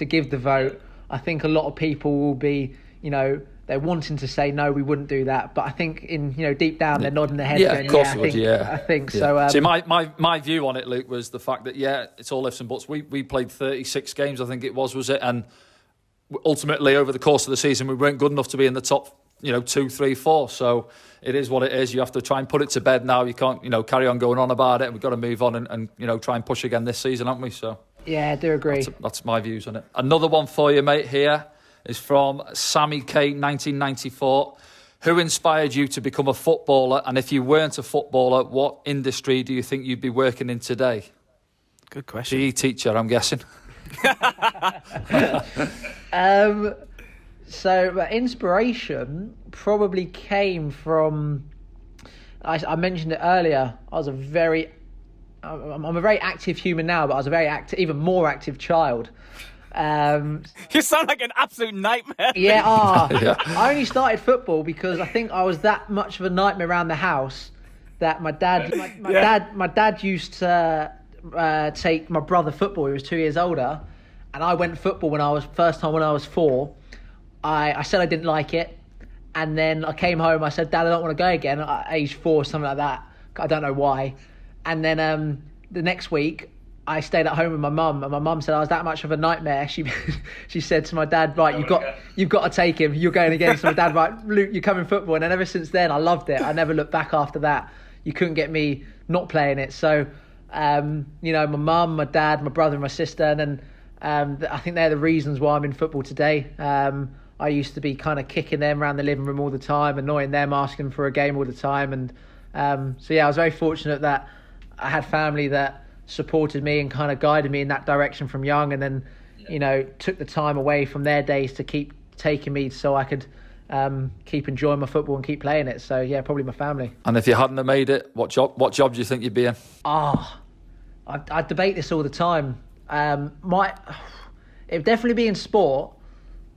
give the vote, I think a lot of people will be, they're wanting to say no, we wouldn't do that, but I think in deep down they're nodding their head. Yeah, of course they would. I think so. See, my view on it, Luke, was the fact that it's all ifs and buts. We played 36 games, I think it was it, and ultimately over the course of the season we weren't good enough to be in the top 2, 3, 4. So it is what it is. You have to try and put it to bed now. You can't, carry on going on about it. We've got to move on and try and push again this season, haven't we? So yeah, I do agree. That's my views on it. Another one for you, mate, here is from Sammy K, 1994. Who inspired you to become a footballer? And if you weren't a footballer, what industry do you think you'd be working in today? Good question. PE teacher, I'm guessing. So inspiration probably came from, I mentioned it earlier, I'm a very active human now, but I was a very even more active child. You sound like an absolute nightmare. Yeah, I only started football because I think I was that much of a nightmare around the house that my dad used to take my brother football. He was 2 years older, and I went football when I was 4. I said I didn't like it, and then I came home. I said, Dad, I don't want to go again. At age 4, something like that. I don't know why. And then the next week, I stayed at home with my mum, and my mum said I was that much of a nightmare. She said to my dad, right, you've got to take him. You're going again. So my dad, right, Luke, you're coming football. And then ever since then, I loved it. I never looked back after that. You couldn't get me not playing it. So, my mum, my dad, my brother, and my sister, and then I think they're the reasons why I'm in football today. I used to be kind of kicking them around the living room all the time, annoying them, asking them for a game all the time. And I was very fortunate that I had family that supported me and kind of guided me in that direction from young, and then, took the time away from their days to keep taking me so I could keep enjoying my football and keep playing it. So, yeah, probably my family. And if you hadn't have made it, what job do you think you'd be in? I debate this all the time. It'd definitely be in sport.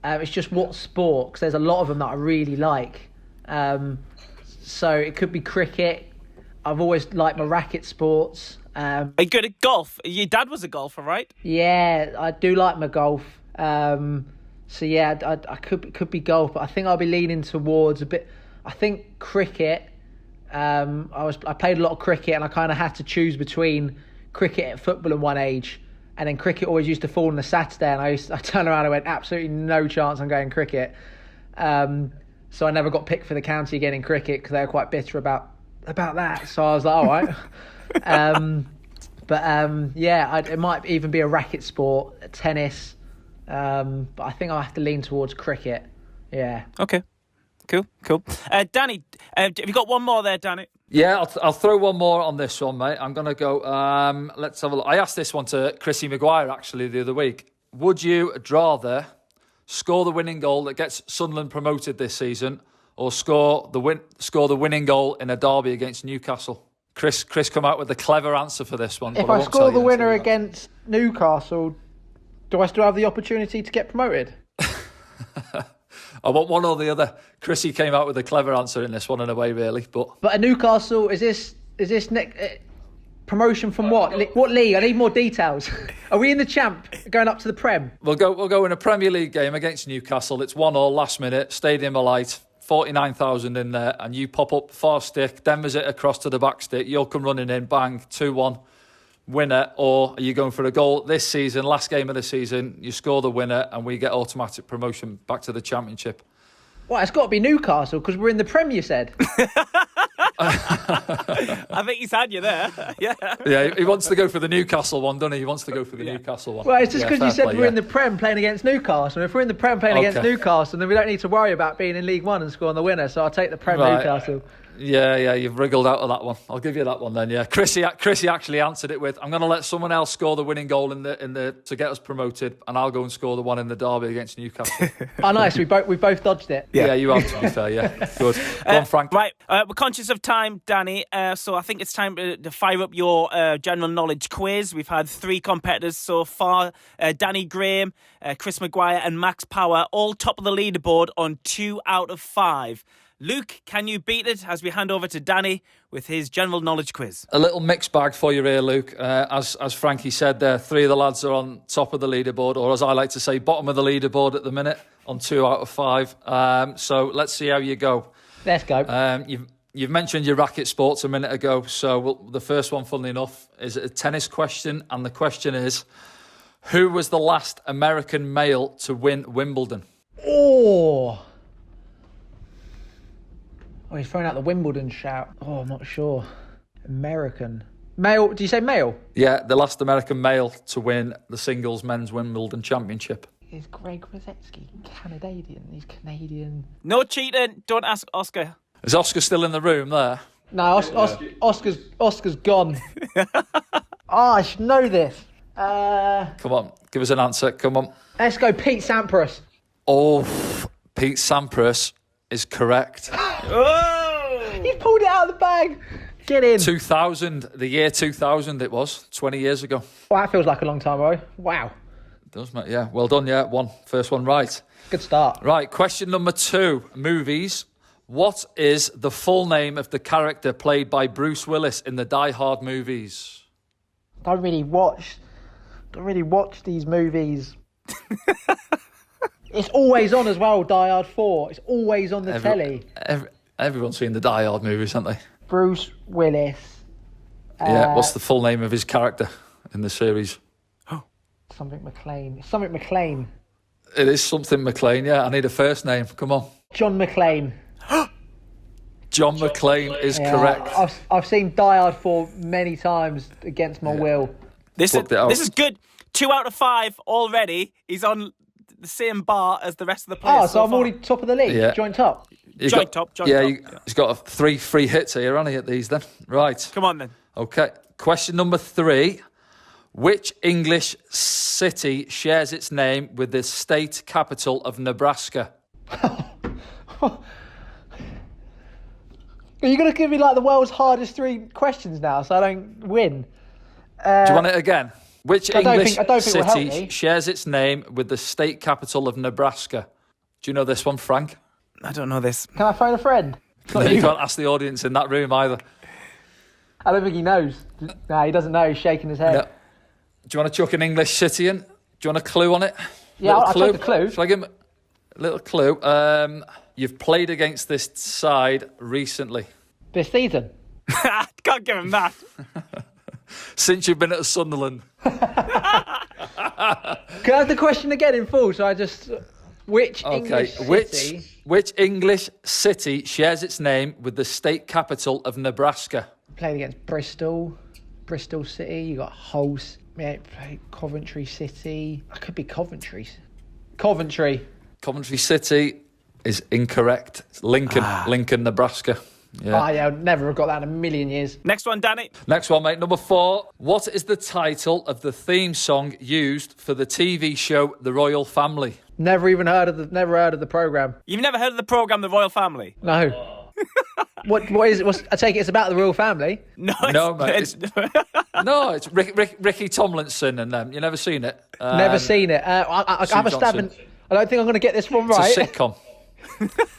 It's just what sport, because there's a lot of them that I really like. So it could be cricket. I've always liked my racket sports. Are you good at golf? Your dad was a golfer, right? Yeah, I do like my golf. So yeah, I could be golf, but I think I'll be leaning towards a bit. I think cricket. I played a lot of cricket, and I kind of had to choose between cricket and football at one age. And then cricket always used to fall on a Saturday, and I turned around and went, absolutely no chance I'm going cricket. So I never got picked for the county again in cricket because they were quite bitter about that. So I was like, all right. It might even be a racket sport, tennis. But I think I'll have to lean towards cricket. Yeah. Okay. Cool. Danny, have you got one more there, Danny? Yeah, I'll throw one more on this one, mate. I'm going to go, let's have a look. I asked this one to Chrissy Maguire, actually, the other week. Would you rather score the winning goal that gets Sunderland promoted this season or score the winning goal in a derby against Newcastle? Chris come out with the clever answer for this one. If I score the winner against Newcastle, do I still have the opportunity to get promoted? I want one or the other. Chrissy came out with a clever answer in this one in a way, really. But at Newcastle, is this promotion from what? What league? I need more details. Are we in the Champ going up to the Prem? We'll go in a Premier League game against Newcastle. It's 1-1 last minute, Stadium Alight, 49,000 in there, and you pop up far stick, then visit across to the back stick, you'll come running in, bang, 2-1, winner. Or are you going for a goal this season, last game of the season, you score the winner and we get automatic promotion back to the Championship? Well, it's got to be Newcastle because we're in the Prem, you said. I think he's had you there. Yeah, he wants to go for the Newcastle one, doesn't he? He wants to go for the Newcastle one. Well, it's just because you said we're in the Prem playing against Newcastle. And if we're in the Prem playing against Newcastle, then we don't need to worry about being in League One and scoring the winner. So I'll take the Prem Newcastle. Yeah, you've wriggled out of that one. I'll give you that one then. Yeah, Chrissy actually answered it with, "I'm going to let someone else score the winning goal in the to get us promoted, and I'll go and score the one in the derby against Newcastle." Oh, nice. We both dodged it. Yeah, you have, to be fair. Yeah, good. Go on, Frank. Right, we're conscious of time, Danny. So I think it's time to fire up your general knowledge quiz. We've had 3 competitors so far: Danny Graham, Chris Maguire, and Max Power, all top of the leaderboard on 2 out of 5. Luke, can you beat it as we hand over to Danny with his general knowledge quiz? A little mixed bag for you here, Luke. As Frankie said there, 3 of the lads are on top of the leaderboard, or as I like to say, bottom of the leaderboard at the minute on 2 out of 5. So let's see how you go. Let's go. You've mentioned your racket sports a minute ago, so the first one, funnily enough, is a tennis question, and the question is, who was the last American male to win Wimbledon? Oh, he's throwing out the Wimbledon shout. Oh, I'm not sure. American. Male, do you say male? Yeah, the last American male to win the singles men's Wimbledon championship. Is Greg Rosetsky Canadian? He's Canadian. No cheating. Don't ask Oscar. Is Oscar still in the room there? No, Oscar's gone. I should know this. Come on, give us an answer. Come on. Let's go Pete Sampras. Oh, Pete Sampras is correct. Oh! He's pulled it out of the bag. Get in. 2000, the year 2000 it was, 20 years ago. Well, that feels like a long time ago. Wow. It does, mate. Yeah, well done. Yeah, first one right. Good start. Right, question number 2, movies. What is the full name of the character played by Bruce Willis in the Die Hard movies? Don't really watch these movies. It's always on as well, Die Hard 4. It's always on the telly. Everyone's seen the Die Hard movies, haven't they? Bruce Willis. Yeah, what's the full name of his character in the series? Something McClane. It is something McClane, yeah. I need a first name. Come on. John McClane. John McClane is correct. I've seen Die Hard 4 many times against my will. This is good. 2 out of 5 already. He's on the same bar as the rest of the players. So I'm already top of the league. Yeah. Joint top. Joint top. He's got 3 free hits here, hasn't he, at these then? Right. Come on then. Okay. Question number 3. Which English city shares its name with the state capital of Nebraska? Are you going to give me like the world's hardest 3 questions now so I don't win? Do you want it again? Which English I don't think will help city me. shares its name with the state capital of Nebraska? Do you know this one, Frank? I don't know this. Can I phone a friend? You can't ask the audience in that room either. I don't think he knows. No, he doesn't know. He's shaking his head. No. Do you want to chuck an English city in? Do you want a clue on it? Yeah, I'll take the clue. Shall I give him a little clue? You've played against this side recently. This season? Can't give him that. Since you've been at Sunderland. Can I have the question again in full? So I just... Which English city... Which English city shares its name with the state capital of Nebraska? Played against Bristol City. You got Hull... Yeah, Coventry City. I could be Coventry. Coventry City is incorrect. It's Lincoln, Nebraska. Yeah. Oh, yeah, I'd never have got that in a million years. Next one, Danny. Next one, mate. Number 4. What is the title of the theme song used for the TV show The Royal Family? Never heard of the programme. You've never heard of the programme The Royal Family? No. What is it? I take it it's about the royal family. No, mate. It's Ricky Tomlinson and them. You never seen it? Never seen it. I have a stab in. I don't think I'm going to get this one right. It's a sitcom.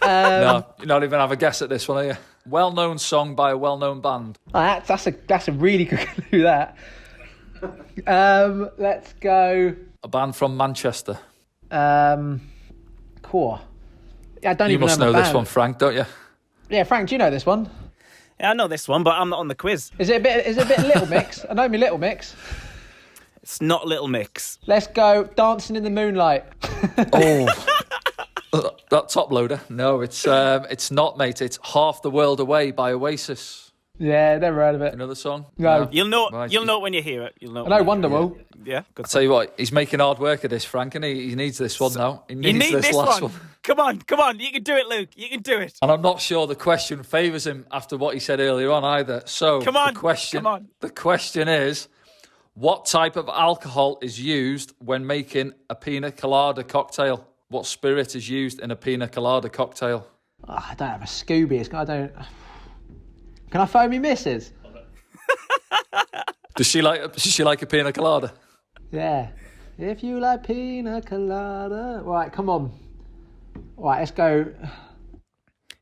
No, you don't even have a guess at this one, are you? Well-known song by a well-known band. That's a really good clue. That. Let's go. A band from Manchester. Core. Yeah, I don't You even must know know my this band. one, Frank, don't you? Yeah, Frank, do you know this one? Yeah, I know this one, but I'm not on the quiz. Is it a bit Little Mix? I know me Little Mix. It's not Little Mix. Let's go Dancing in the Moonlight. Oh, that top loader. No, it's not, mate. It's Half the World Away by Oasis. Yeah, never heard of it. Another song? No. You'll know. Right. You'll know it when you hear it. You'll know. I know Wonderwall. Yeah, good. I'll tell you what, he's making hard work of this, Frank, and he needs this one now. He You needs need this last one. Come on. You can do it, Luke. You can do it. And I'm not sure the question favours him after what he said earlier on either. So Come on. The question is, what type of alcohol is used when making a pina colada cocktail? What spirit is used in a pina colada cocktail? Oh, I don't have a Scooby. I don't. Can I phone me missus? Does she like a pina colada? Yeah. If you like pina colada. Right, come on. Right, let's go.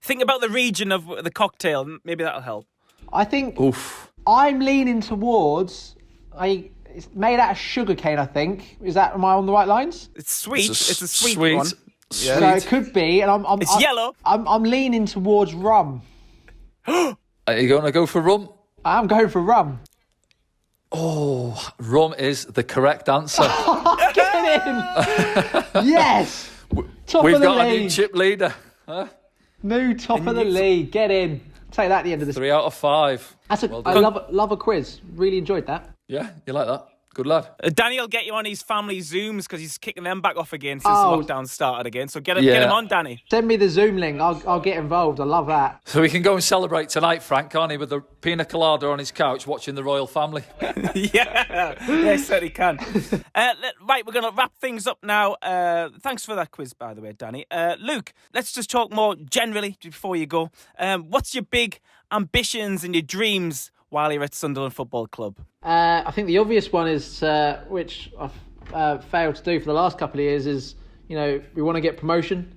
Think about the region of the cocktail. Maybe that'll help. I think Oof. I'm leaning towards. It's made out of sugarcane, I think. Am I on the right lines? It's sweet. It's a sweet sweet one. Yeah. So it could be, and It's yellow. I'm leaning towards rum. Are you going to go for rum? I'm going for rum. Oh, rum is the correct answer. Get in! Yes! Top We've of the got a new league. chip leader. Huh? New top of the league. Get in. Take that at the end of this. 3 out of 5. I love a quiz. Really enjoyed that. Yeah, you like that? Good lad. Danny will get you on his family Zooms because he's kicking them back off again since Oh. lockdown started again. So get him on, Danny. Send me the Zoom link. I'll get involved. I love that. So we can go and celebrate tonight, Frank, can't he, with the pina colada on his couch watching the royal family. Yeah, certainly can. Right, we're going to wrap things up now. Thanks for that quiz, by the way, Danny. Luke, let's just talk more generally before you go. What's your big ambitions and your dreams while you're at Sunderland Football Club? I think the obvious one is, which I've failed to do for the last couple of years, is we want to get promotion.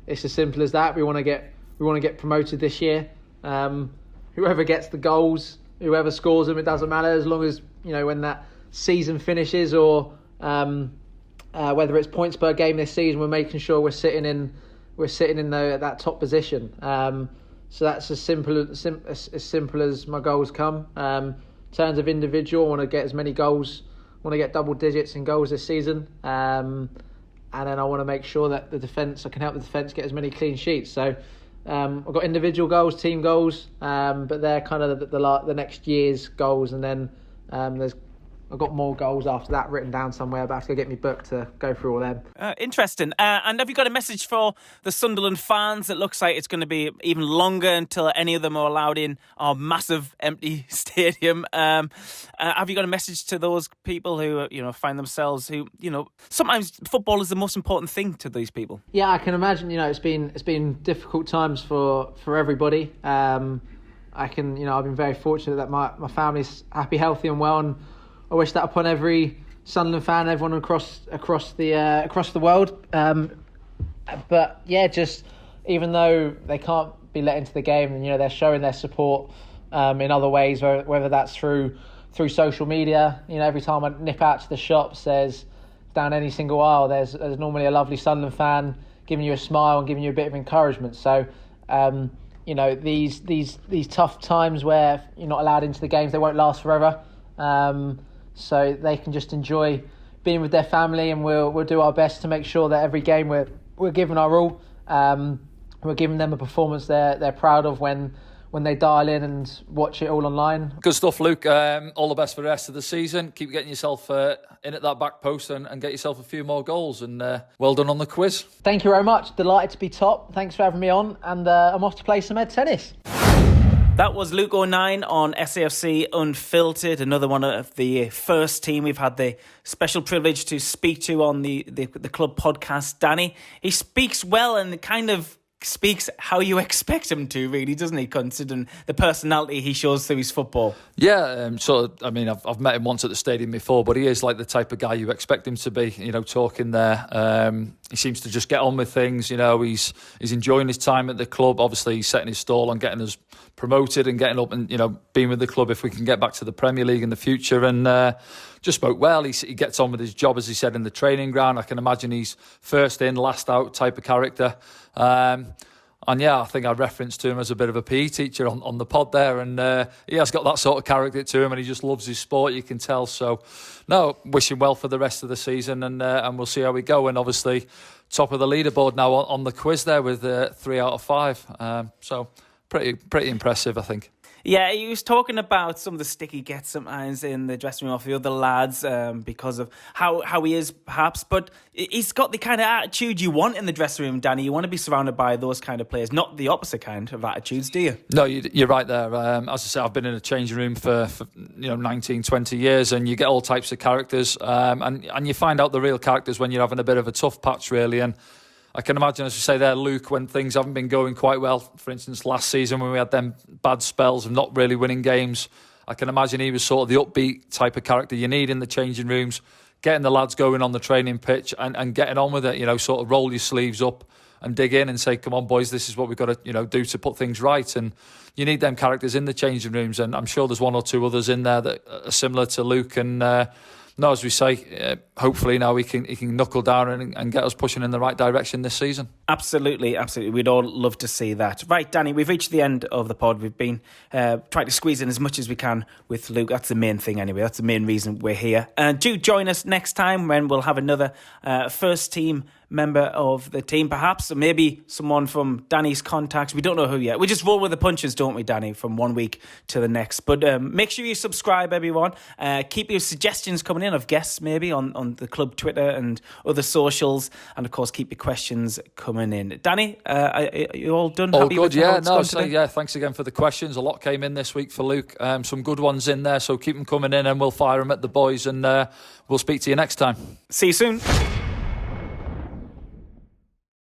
It's as simple as that. We want to get promoted this year. Whoever gets the goals, whoever scores them, it doesn't matter, as long as when that season finishes, or whether it's points per game this season, we're making sure we're sitting in that top position. So that's as simple as my goals come. In terms of individual, I want to get as many goals. I want to get double digits in goals this season. And then I want to make sure that I can help the defence get as many clean sheets. So I've got individual goals, team goals, but they're kind of the next year's goals. And then I've got more goals after that written down somewhere, but I have to go get me book to go through all them. Interesting. And have you got a message for the Sunderland fans? It looks like it's going to be even longer until any of them are allowed in our massive empty stadium. Have you got a message to those people who find themselves sometimes football is the most important thing to these people? Yeah, I can imagine. It's been difficult times for everybody. I've been very fortunate that my family's happy, healthy, and well, and I wish that upon every Sunderland fan, everyone across the world. But yeah, just even though they can't be let into the game, and they're showing their support in other ways, whether that's through social media. Every time I nip out to the shops, there's down any single aisle, there's normally a lovely Sunderland fan giving you a smile and giving you a bit of encouragement. So these tough times where you're not allowed into the games, they won't last forever. So they can just enjoy being with their family, and we'll do our best to make sure that every game we're giving our all. We're giving them a performance they're proud of when when they dial in and watch it all online. Good stuff, Luke. All the best for the rest of the season. Keep getting yourself in at that back post and get yourself a few more goals. And well done on the quiz. Thank you very much. Delighted to be top. Thanks for having me on. And I'm off to play some Ed tennis. That was Luke O'Nien on SAFC Unfiltered, another one of the first team we've had the special privilege to speak to on the club podcast. Danny, he speaks well and kind of speaks how you expect him to, really, doesn't he, considering the personality he shows through his football? Yeah, I've met him once at the stadium before, but he is like the type of guy you expect him to be, talking there. He seems to just get on with things, he's enjoying his time at the club. Obviously, he's setting his stall on getting us promoted and getting up and, being with the club if we can get back to the Premier League in the future. And just spoke well. He gets on with his job, as he said, in the training ground. I can imagine he's first in, last out type of character. And yeah, I think I referenced to him as a bit of a PE teacher on the pod there, and he has got that sort of character to him, and he just loves his sport, you can tell. So, no, wish him well for the rest of the season, and we'll see how we go. And obviously, top of the leaderboard now on the quiz there with 3 out of 5. So, pretty impressive, I think. Yeah, he was talking about some of the stick he gets sometimes in the dressing room off the other lads because of how he is, perhaps. But he's got the kind of attitude you want in the dressing room, Danny. You want to be surrounded by those kind of players, not the opposite kind of attitudes, do you? No, you're right there. As I say, I've been in a changing room for 19, 20 years, and you get all types of characters. And you find out the real characters when you're having a bit of a tough patch, really. And I can imagine, as you say there, Luke, when things haven't been going quite well, for instance, last season when we had them bad spells of not really winning games, I can imagine he was sort of the upbeat type of character you need in the changing rooms, getting the lads going on the training pitch and getting on with it, sort of roll your sleeves up and dig in and say, come on, boys, this is what we've got to do to put things right. And you need them characters in the changing rooms, and I'm sure there's one or two others in there that are similar to Luke. And no, as we say, hopefully now he can knuckle down and get us pushing in the right direction this season. Absolutely. We'd all love to see that. Right, Danny, we've reached the end of the pod. We've been trying to squeeze in as much as we can with Luke. That's the main thing anyway. That's the main reason we're here. Do join us next time when we'll have another first team member of the team, perhaps, or maybe someone from Danny's contacts. We don't know who yet. We just roll with the punches, don't we, Danny, from one week to the next. But make sure you subscribe, everyone. Keep your suggestions coming in of guests, maybe, on the club Twitter and other socials. And, of course, keep your questions coming in. Danny, are you all done? All happy good, with yeah. today? Thanks again for the questions. A lot came in this week for Luke. Some good ones in there, so keep them coming in and we'll fire them at the boys, and we'll speak to you next time. See you soon.